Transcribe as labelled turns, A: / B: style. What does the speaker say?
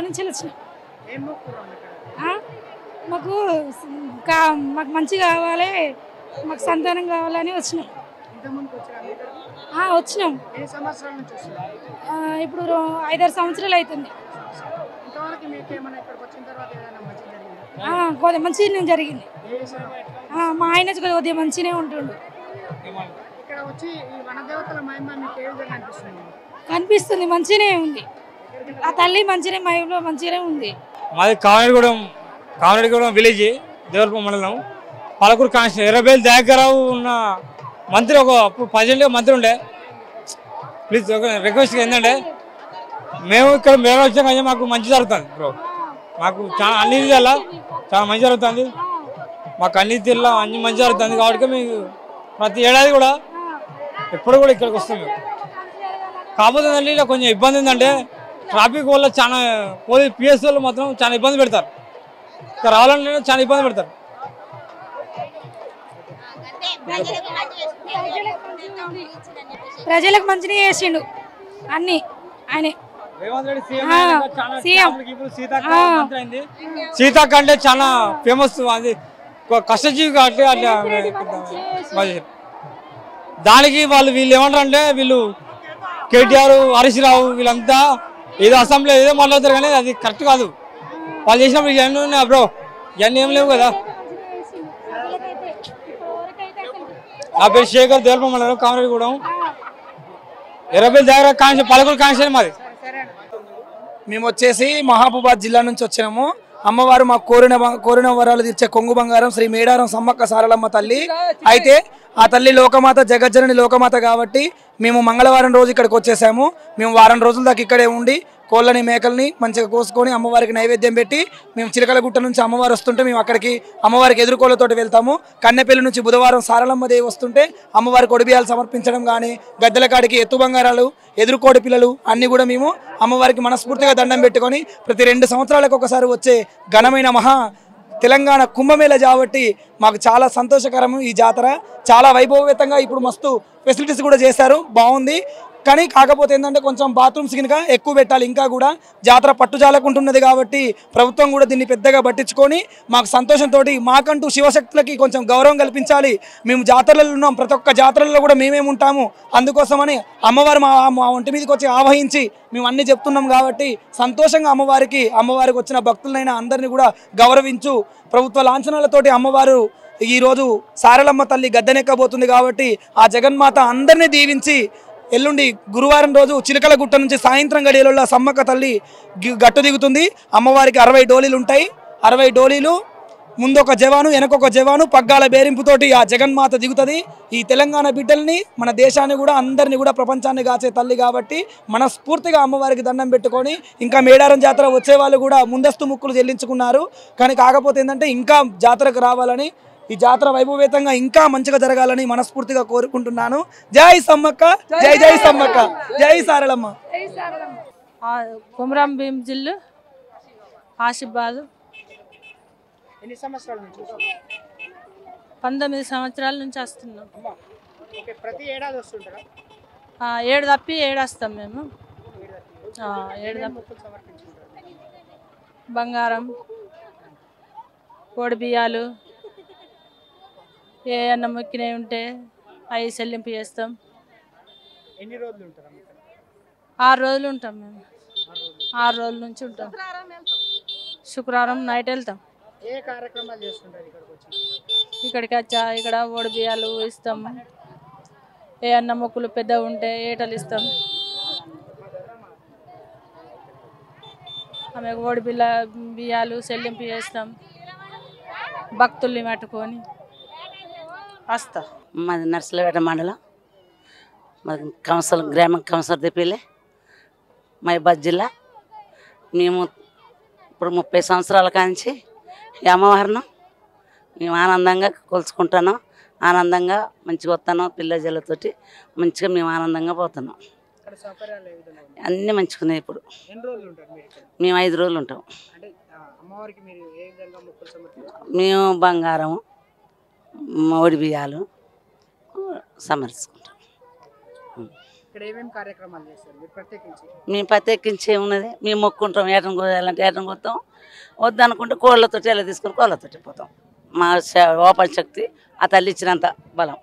A: నుంచి వచ్చినాం. మాకు మాకు మంచి కావాలి, మాకు సంతానం కావాలని వచ్చినాం. వచ్చినాం. ఇప్పుడు 5-6 సంవత్సరాలు అవుతుంది. కొద్దిగా మంచిగానే జరిగింది. మా ఆయన కొద్దిగా మంచిగానే ఉంటుండు. కనిపిస్తుంది, మంచిగానే ఉంది. ఆ తల్లి మంచిగానే మైలో మంచిగానే ఉంది.
B: మాది కామరెడ్డిగూడెం విలేజ్, దేవరపల్లి మండలం, పాలకూరు కాన్స్టిట్యూన్సీ. ఎర్రబెల్లి దయాకర్రావు ఉన్న మంత్రి అప్పుడు 10 మంత్రి ఉండే. ప్లీజ్ ఒక రిక్వెస్ట్ ఏంటంటే మేము ఇక్కడ వచ్చాక మాకు మంచి జరుగుతుంది బ్రో. మాకు చాలా అన్ని తీయాల చాలా మంచి జరుగుతుంది. మాకు అన్ని తీర్లా అన్ని మంచి జరుగుతుంది కాబట్టి మీకు ప్రతి ఏడాది కూడా ఎప్పుడు కూడా ఇక్కడికి వస్తాం మేము. కాకపోతే ఇలా కొంచెం ఇబ్బంది ఏంటంటే ట్రాఫిక్ వల్ల చాలా పిఎస్ వాళ్ళు మాత్రం చాలా ఇబ్బంది పెడతారు. ఇక్కడ రావాలంటే చాలా ఇబ్బంది పెడతారు.
A: ప్రజలకు మంచిగా చేసిండు అన్ని ఆయనే.
B: రేవంత్ రెడ్డి సీతక్క అంటే చాలా ఫేమస్. అది కష్టజీవి కాబట్టి అట్లా దానికి వీళ్ళు ఏమంటారు అంటే వీళ్ళు కేటీఆర్, హరీష్ రావు వీళ్ళంతా ఏదో అసెంబ్లీ ఏదో మాట్లాడతారు కానీ అది కరెక్ట్ కాదు. వాళ్ళు చేసినప్పుడు ఇవన్నీ ఉన్నాయి బ్రో, ఇవన్నీ ఏం లేవు కదా. నా పేరు శేఖర్, దేవరపల్లి మండలం, కామరెడ్డిగూడెం, ఎర్రబెల్లి దగ్గర పాలకూరు కాన్స్టిట్యూన్సీ మాది.
C: మేము వచ్చేసి మహబూబాద్ జిల్లా నుంచి వచ్చినాము. అమ్మవారు మాకు కోరిన వరాలు తీర్చే కొంగు బంగారం శ్రీ మేడారం సమ్మక్క సారలమ్మ తల్లి. అయితే ఆ తల్లి లోకమాత, జగజ్జనని లోకమాత కాబట్టి మేము మంగళవారం రోజు ఇక్కడికి వచ్చేసాము. మేము వారం రోజుల దాకా ఇక్కడే ఉండి కోళ్ళని మేకల్ని మంచిగా కోసుకొని అమ్మవారికి నైవేద్యం పెట్టి మేము చిలకలగుట్ట నుంచి అమ్మవారు వస్తుంటే మేము అక్కడికి అమ్మవారికి ఎదురుకోళ్ళతోటి వెళ్తాము. కన్నెపల్లి నుంచి బుధవారం సారలమ్మ దేవి వస్తుంటే అమ్మవారికి ఒడిబియాలు సమర్పించడం కానీ, గద్దెల కాడికి ఎత్తు బంగారాలు, ఎదురుకోడి పిల్లలు అన్నీ కూడా మేము అమ్మవారికి మనస్ఫూర్తిగా దండం పెట్టుకొని ప్రతి 2 సంవత్సరాలకు ఒకసారి వచ్చే ఘనమైన తెలంగాణ కుంభమేళ కాబట్టి మాకు చాలా సంతోషకరము. ఈ జాతర చాలా వైభవవేతంగా ఇప్పుడు మస్తు ఫెసిలిటీస్ కూడా చేశారు, బాగుంది. కానీ కాకపోతే ఏంటంటే కొంచెం బాత్రూమ్స్ కనుక ఎక్కువ పెట్టాలి. ఇంకా కూడా జాతర పట్టుజాలకుంటున్నది కాబట్టి ప్రభుత్వం కూడా దీన్ని పెద్దగా పట్టించుకొని మాకు సంతోషంతో మాకంటూ శివశక్తులకి కొంచెం గౌరవం కల్పించాలి. మేము జాతరలలో ఉన్నాం, ప్రతి ఒక్క జాతరలలో కూడా మేమేమి ఉంటాము. అందుకోసమని అమ్మవారు మా ఒంటి మీదకి వచ్చి ఆవహించి మేము అన్నీ చెప్తున్నాం కాబట్టి సంతోషంగా అమ్మవారికి వచ్చిన భక్తులైనా అందరినీ కూడా గౌరవించు. ప్రభుత్వ లాంఛనాలతోటి అమ్మవారు ఈరోజు సారలమ్మ తల్లి గద్దెనెక్కబోతుంది కాబట్టి ఆ జగన్మాత అందరినీ దీవించి ఎల్లుండి గురువారం రోజు చిలకలగుట్ట నుంచి సాయంత్రం గడియలలో సమ్మక్క తల్లి గట్టు దిగుతుంది. అమ్మవారికి 60 డోలీలు ఉంటాయి. 60 డోలీలు, ముందొక జవాను, వెనకొక జవాను, పగ్గాల బేరింపుతోటి ఆ జగన్మాత దిగుతుంది. ఈ తెలంగాణ బిడ్డల్ని, మన దేశాన్ని కూడా అందరినీ కూడా ప్రపంచాన్ని కాచే తల్లి కాబట్టి మనస్ఫూర్తిగా అమ్మవారికి దండం పెట్టుకొని ఇంకా మేడారం జాతర వచ్చే వాళ్ళు కూడా ముందస్తు ముక్కులు చెల్లించుకున్నారు. కానీ కాకపోతే ఏంటంటే ఇంకా జాతరకు రావాలని, ఈ జాతర వైభవేతంగా ఇంకా మంచిగా జరగాలని మనస్ఫూర్తిగా కోరుకుంటున్నాను. జై సమ్మక్క, జై జై సమ్మక్క, జై సారలమ్మ.
D: కొమరం భీం జిల్లా ఆసిఫాబాద్. 19 సంవత్సరాల నుంచి వస్తున్నాం. ఏడు తప్పి ఏడొస్తాం మేము. బంగారం, కోడి బియ్యాలు, ఏ అన్న మొక్కినవి ఉంటే అవి చెల్లింపు చేస్తాం. 6 రోజులు ఉంటాం మేము. 6 రోజుల నుంచి ఉంటాం. శుక్రవారం నైట్ వెళ్తాం. ఇక్కడికి వచ్చా ఇక్కడ ఓడి బియ్యాలు ఇస్తాం. ఏ అన్న మొక్కులు పెద్దగా ఉంటే ఏటలు ఇస్తాం. ఆమె ఓడి బియ్యాలు చెల్లింపు చేస్తాం. భక్తుల్ని పట్టుకొని వస్తా.
E: మాది నర్సలపేట మండలం, మాది గ్రామం కంసర్ తెప్పిలే, మహబూబాద్ జిల్లా. మేము ఇప్పుడు 30 సంవత్సరాల కాంచి ఈ అమ్మవారిని మేము ఆనందంగా కొలుచుకుంటున్నాం. ఆనందంగా మంచిగా వస్తున్నాం. పిల్లజలతోటి మంచిగా మేము ఆనందంగా పోతున్నాం. అన్నీ మంచుకున్నాయి. ఇప్పుడు మేము 5 రోజులు ఉంటాం. మేము బంగారము, ఓడి బియ్యాలు సమర్చుకుంటాం.
F: ఇక్కడ ఏమేమి కార్యక్రమాలు చేస్తారు మీరు ప్రత్యేకించి?
E: మేము ప్రత్యేకించి ఉన్నది మేము మొక్కుంటాం, ఏటం కోయాలంటే ఏటం కోస్తాం, వద్దనుకుంటే కోళ్ళతో ఎలా తీసుకొని కోళ్ళతో పోతాం. మా ఓపన్ శక్తి ఆ తల్లి ఇచ్చినంత బలం.